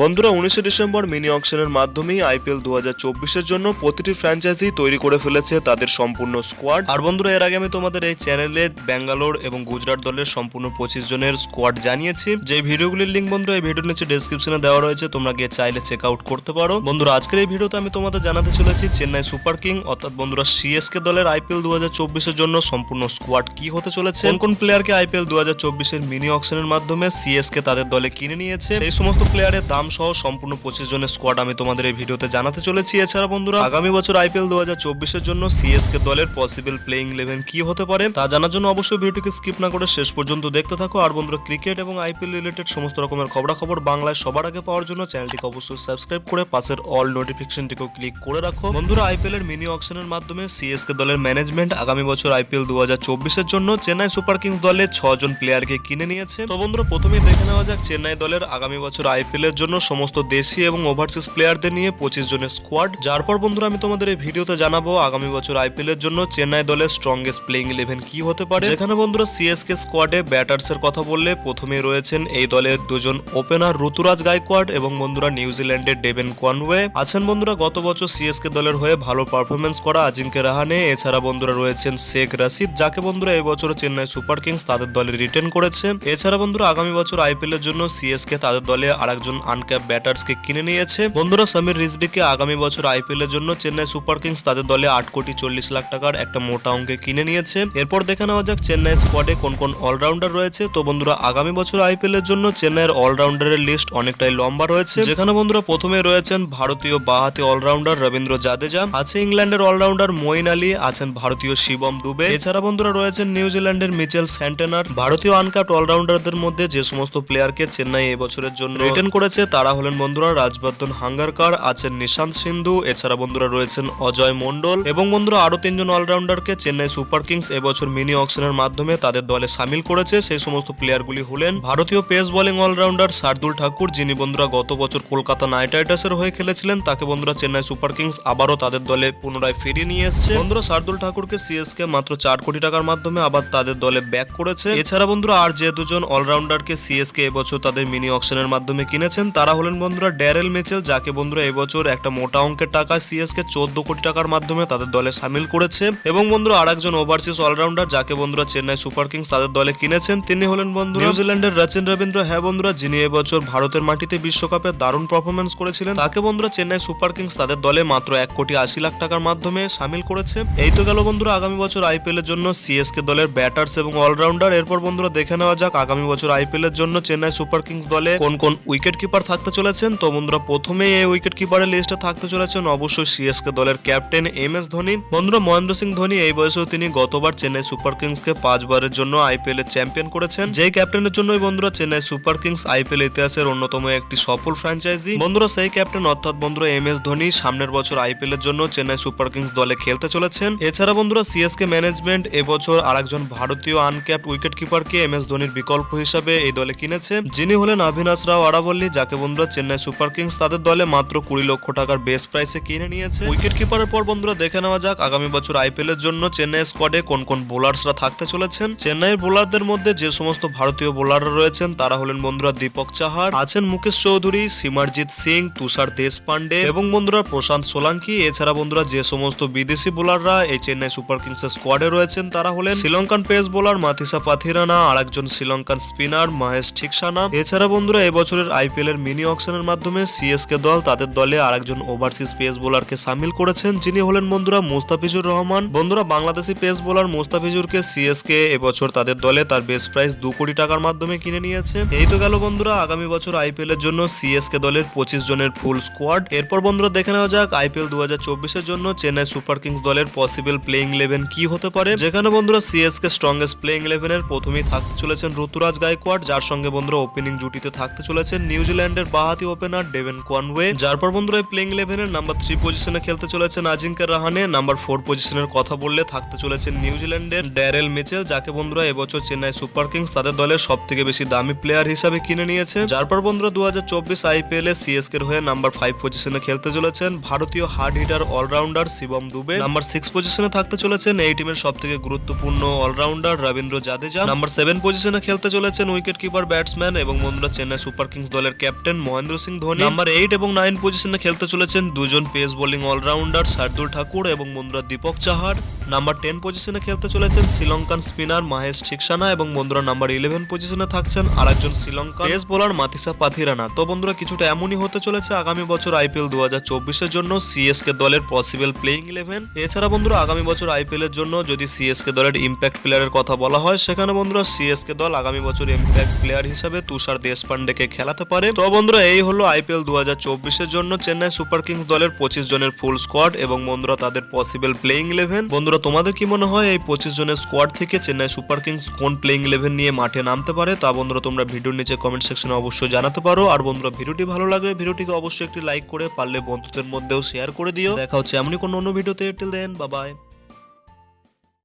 বন্ধুরা 19 December mini অকশনের মাধ্যমেই IPL 2024 এর জন্য প্রতিটি ফ্র্যাঞ্চাইজি তৈরি করে ফেলেছে তাদের সম্পূর্ণ স্কোয়াড। আর বন্ধুরা এর আগে আমি তোমাদের এই চ্যানেলে ব্যাঙ্গালোর এবং গুজরাট দলের সম্পূর্ণ 25 জনের স্কোয়াড জানিয়েছি। যে ভিডিওগুলির লিঙ্ক বন্ধুরা এই ভিডিওর নিচে ডেসক্রিপশনে দেওয়া রয়েছে, তোমরা গিয়ে চাইলে চেক আউট করতে পারো। বন্ধুরা আজকের এই ভিডিওতে আমি তোমাদের জানাতে চলেছি চেন্নাই সুপার কিং অর্থাৎ বন্ধুরা সিএসকে দলের আইপিএল 2024 এর জন্য সম্পূর্ণ স্কোয়াড কি হতে চলেছে, কোন কোন প্লেয়ারকে আইপিএল 2024 এর মিনি অকশনের মাধ্যমে সিএসকে তাদের দলে কিনে নিয়েছে, সেই সমস্ত প্লেয়ারের দাম সহ সম্পূর্ণ 25 জনের স্কোয়াড আমি তোমাদের এই ভিডিওতে জানাতে চলেছি। এছাড়া বন্ধুরা আগামী বছর আইপিএল 2024 এর জন্য সিএসকে দলের পসিবল প্লেইং 11 কি হতে পারে তা জানার জন্য অবশ্যই ভিডিওটিকে স্কিপ না করে শেষ পর্যন্ত দেখতে থাকো। আর বন্ধুরা ক্রিকেট এবং আইপিএল রিলেটেড সমস্ত রকমের খবরাখবর বাংলায় সবার আগে পাওয়ার জন্য চ্যানেলটিকে অবশ্যই সাবস্ক্রাইব করে পাশের অল নোটিফিকেশনটিকেও ক্লিক করে রাখো। বন্ধুরা আইপিএল এর মিনি অকশনের মাধ্যমে সিএসকে দলের ম্যানেজমেন্ট আগামী বছর আইপিএল 2024 এর জন্য চেন্নাই সুপার কিংস দলের 6 জন প্লেয়ারকে কিনে নিয়েছে। তো বন্ধুরা প্রথমেই দেখে নেওয়া যাক চেন্নাই দলের আগামী বছর আইপিএল এর জন্য সমস্ত দেশি এবং ওভারসিজ প্লেয়ারদের নিয়ে 25 জনের স্কোয়াড। যার পর বন্ধুরা আমি তোমাদের এই ভিডিওতে জানাবো আগামী বছর আইপিএল এর জন্য চেন্নাই দলের স্ট্রংগেস্ট প্লেইং 11 কি হতে পারে। যেখানে বন্ধুরা সিএসকে স্কোয়াডে ব্যাটার্স এর কথা বললে প্রথমে রয়েছেন এই দলের দুজন ওপেনার ঋতুরাজ গায়কোয়াড় এবং বন্ধুরা নিউজিল্যান্ডের ডেভেন কনওয়ে আছেন। বন্ধুরা গত বছর সিএসকে দলের হয়ে ভালো পারফরমেন্স করা আজিঙ্কে রাহানে। এছাড়া বন্ধুরা রয়েছেন শেখ রাশিদ, যাকে বন্ধুরা এই বছর চেন্নাই সুপার কিংস তাদের দলে রিটেন করেছে। এছাড়া বন্ধুরা আগামী বছর আইপিএল এর জন্য সিএসকে তাদের দলে আরেকজন আনক্যাপ ব্যাটার্সকে কিনে নিয়েছে। বন্ধুরা সমীর রিজভিকে আগামী বছর আইপিএল এর জন্য চেন্নাই সুপার কিংস তাদের দলে 8,40,00,000 টাকার একটা মোটা অঙ্কে কিনে নিয়েছে। এরপর দেখে নেওয়া যাক চেন্নাই স্কোয়াডে কোন কোন অলরাউন্ডার রয়েছে। তো বন্ধুরা আগামী বছর আইপিএল এর জন্য চেন্নাইয়ের অলরাউন্ডারের লিস্ট অনেকটাই লম্বা রয়েছে। যেখানে বন্ধুরা প্রথমে রয়েছেন ভারতীয় বাঁহাতি অলরাউন্ডার রবীন্দ্র জাদেজা, আছে ইংল্যান্ডের অলরাউন্ডার মঈন আলী, আছেন ভারতীয় শিবম দুবে। এছাড়া বন্ধুরা রয়েছেন নিউজিল্যান্ডের মিচেল স্যান্টেনার। ভারতীয় আনকাট অলরাউন্ডারদের মধ্যে যে সমস্ত প্লেয়ারকে চেন্নাই এই বছরের জন্য রিটেন করেছে তারা হলেন বন্ধুরা রাজবর্ধন হাঙ্গারকার, আছেন নিশান্ত সিন্ধু। এছাড়া বন্ধুরা রয়েছেন অজয় মন্ডল এবং বন্ধুরা আরো 3 জন অলরাউন্ডারকে চেন্নাই সুপার কিংস এবছর মিনি অকশনের মাধ্যমে তাদের দলে সামিল করেছে। সেই সমস্ত প্লেয়ারগুলি হলেন ভারতীয় pace bowling allrounder Shardul Thakur, যিনি বন্ধুরা গত বছর কলকাতা নাইট রাইডার্সের হয়ে খেলেছিলেন, তাকে বন্ধুরা চেন্নাই সুপার কিংস আবারও তাদের দলে পুনরায় ফিরিয়ে নিয়ে এসেছে। বন্ধুরা শার্দুল ঠাকুরকে সিএসকে মাত্র 4 কোটি টাকার মাধ্যমে আবার তাদের দলে ব্যাক করেছে। এছাড়া বন্ধুরা আর যে দুজন অলরাউন্ডারকে সিএসকে এবছর তাদের মিনি অকশনের মাধ্যমে কিনেছেন তারা হলেন বন্ধুরা ড্যারেল মিচেল, যাকে বন্ধুরা এবছর একটা মোটা অঙ্কের টাকা সিএসকে 14 কোটি টাকার মাধ্যমে তাদের দলে সামিল করেছে। এবং বন্ধুরা আরেকজন ওভারসিজ অলরাউন্ডার যাকে বন্ধুরা চেন্নাই সুপার কিংস তাদের দলে কিনেছেন তিনি হলেন বন্ধুরা নিউজিল্যান্ডের রচিন রবীন্দ্র। হ্যাঁ বন্ধুরা, যিনি এবছর ভারতের মাটিতে বিশ্বকাপে দারুণ পারফরমেন্স করেছিলেন, তাকে বন্ধুরা চেন্নাই সুপার কিংস তাদের দলে মাত্র 1,80,00,000 টাকার মাধ্যমে সামিল করেছে। এই তো গেল বন্ধুরা আগামী বছর আইপিএল এর জন্য সিএসকে দলের ব্যাটার্স এবং অলরাউন্ডার। এরপর বন্ধুরা দেখে নেওয়া যাক আগামী বছর আইপিএল এর জন্য চেন্নাই সুপার কিংস দলে কোন কোন উইকেট কিপার থাকতে চলেছেন। তো বন্ধুরা প্রথমেই এই উইকেট কিপারের লিস্টে থাকতে চলেছেন অবশ্যই সিএসকে দলের ক্যাপ্টেন এমএস ধোনি। বন্ধুরা মহেন্দ্র সিং ধোনি এই বয়সেও তিনি গতবার চেন্নাই সুপার কিংসকে 5 বারের জন্য আইপিএল এর চ্যাম্পিয়ন করেছেন। যেই ক্যাপ্টেনের জন্যই বন্ধুরা চেন্নাই সুপার কিংস আইপিএল ইতিহাসের অন্যতম একটি সফল ফ্র্যাঞ্চাইজি। বন্ধুরা সেই ক্যাপ্টেন অর্থাৎ বন্ধুরা এমএস ধোনি সামনের বছর আইপিএল এর জন্য চেন্নাই সুপার কিংস দলে খেলতে চলেছেন। এছাড়া বন্ধুরা সিএসকে ম্যানেজমেন্ট এবছর আরেকজন ভারতীয় আনক্যাপ্ট উইকেট কিপারকে এমএস ধোনির বিকল্প হিসাবে এই দলে কিনেছে, যিনি হলেন অভিনাশ রাও আরাবল্লী, যাকে বন্ধুরা চেন্নাই সুপার কিংস তাদের দলে মাত্র 20 লক্ষ টাকার বেস প্রাইসে কিনে নিয়েছে। উইকেট কিপারের পর বন্ধুরা দেখে নেওয়া যাক আগামী বছর আইপিএল এর জন্য চেন্নাই স্কোয়াডে কোন কোন বোলার্সরা থাকতে চলেছেন। চেন্নাইয়ের বোলারদের মধ্যে যে সমস্ত ভারতীয় বোলাররা রয়েছেন তারা হলেন বন্ধুরা দীপক চাহার, আছেন মুকেশ চৌধুরী, সিমারজিৎ সিং, তুষার দেশপান্ডে এবং বন্ধুরা প্রশান্ত সোলাঙ্কি। এছাড়া বন্ধুরা যে সমস্ত বিদেশি বোলাররা এই চেন্নাই সুপার কিংস এর স্কোয়াডে রয়েছেন তারা হলেন শ্রীলঙ্কান পেস বোলার মাথিসা পাথিরানা, আরেকজন শ্রীলঙ্কান স্পিনার মহেশ ঠিকসানা। এছাড়া বন্ধুরা এবছরের আইপিএল এর মিনি অকশনের মাধ্যমে সিএসকে দল তাদের দলে আরেকজন ওভারসিজ পেস বোলারকে সামিল করেছেন, যিনি হলেন বন্ধুরা মুস্তাফিজুর রহমান। বন্ধুরা বাংলাদেশি পেস বোলার মুস্তাফিজুরকে সিএসকে এবছর তাদের দলে তার বেস প্রাইস 2 কোটি টাকার মাধ্যমে কিনে নিয়েছে। এই তো গেল বন্ধুরা আগামী বছর আইপিএল এর জন্য সিএসকে দলের 25 জনের ফুল স্কোয়াড। এরপর বন্ধুরা দেখে নেওয়া যাক আইপিএল 2024 এর জন্য চেন্নাই সুপার কিংস দলের পসিবল প্লেইং 11 কি হতে পারে। যেখানে বন্ধুরা সিএসকে স্ট্রংগেস্ট প্লেইং 11 এর প্রথমেই থাকতে চলেছেন ঋতুরাজ গায়কোয়াড়, যার সঙ্গে বন্ধুরা ওপেনিং জুটিতে থাকতে চলেছেন নিউজিল্যান্ডের বাঁহাতি ওপেনার ডেভেন কনওয়ে। যার পর বন্ধুরা এই প্লেইং 11 এর নাম্বার 3 পজিশনে খেলতে চলেছেন আজিঙ্কে রাহানে। নাম্বার 4 পজিশনের কথা বললে থাকতে চলেছেন নিউজিল্যান্ডের ড্যারেল মিচেল, যাকে বন্ধুরা এবছর চেন্নাই সুপার কিংস তাদের দলের সবথেকে বেশি দামি প্লেয়ার হিসাবে কিনে নিয়েছে। যার পর বন্ধুরা 2024 আইপিএল এ সিএসকে এর হয়ে নাম্বার 5 পজিশনে খেলতে চলেছেন ভারতীয় hard hitter all rounder Shivam Dube. Number 6 পজিশনে থাকতে চলেছেন এই টিমের সবথেকে গুরুত্বপূর্ণ অলরাউন্ডার রবীন্দ্র জাদেজা। নাম্বার 7 পজিশনে খেলতে চলেছেন উইকেট কিপার ব্যাটসম্যান এবং বন্ধুরা চেন্নাই সুপার কিংস দলের captain captain Mahendra Singh Dhoni. Number 8 এবং 9 পজিশনে খেলতে চলেছেন দুজন pace bowling allrounder Shardul Thakur এবং বন্ধুরা দীপক চাহার। নাম্বার 10 পজিশনে খেলতে চলেছেন শ্রীলঙ্কান স্পিনার মহেশ থিকসানা এবং বন্ধুরা নাম্বার 11 পজিশনে থাকছেন আরেকজন শ্রীলঙ্কান পেস বোলার মাতিসা পাথিরানা। তো বন্ধুরা কিছুটা এমনই হতে চলেছে আগামী বছর আইপিএল 2024 জন্য সিএসকে দলের পসিবল প্লেইং 11। এছাড়া বন্ধুরা আগামী বছর আইপিএল এর জন্য যদি সিএসকে দলের ইম্প্যাক্ট প্লেয়ারের কথা বলা হয়, সেখানে বন্ধুরা সিএসকে দল আগামী বছর ইম্প্যাক্ট প্লেয়ার হিসেবে তুষার দেশপান্ডেকে খেলাতে পারে। তো বন্ধুরা এই হলো আইপিএল 2024 জন্য চেন্নাই সুপার কিংস দলের 25 জনের ফুল স্কোয়াড এবং বন্ধুরা তাদের পসিবল প্লেইং 11। বন্ধুরা তোমাদের কি মনে হয় এই 25 জনের স্কোয়াড থেকে চেন্নাই সুপার কিংস কোন প্লেইং 11 নিয়ে মাঠে নামতে পারে? তা বন্ধুরা তোমরা ভিডিওর নিচে কমেন্ট সেকশনে অবশ্যই জানাতে পারো। আর বন্ধুরা ভিডিওটি ভালো লাগলে ভিডিওটিকে অবশ্যই একটি লাইক করে পারলে বন্ধুদের মধ্যেও শেয়ার করে দিও। দেখা হচ্ছে এমনই কোনো অন্য ভিডিওতে। Till then bye by.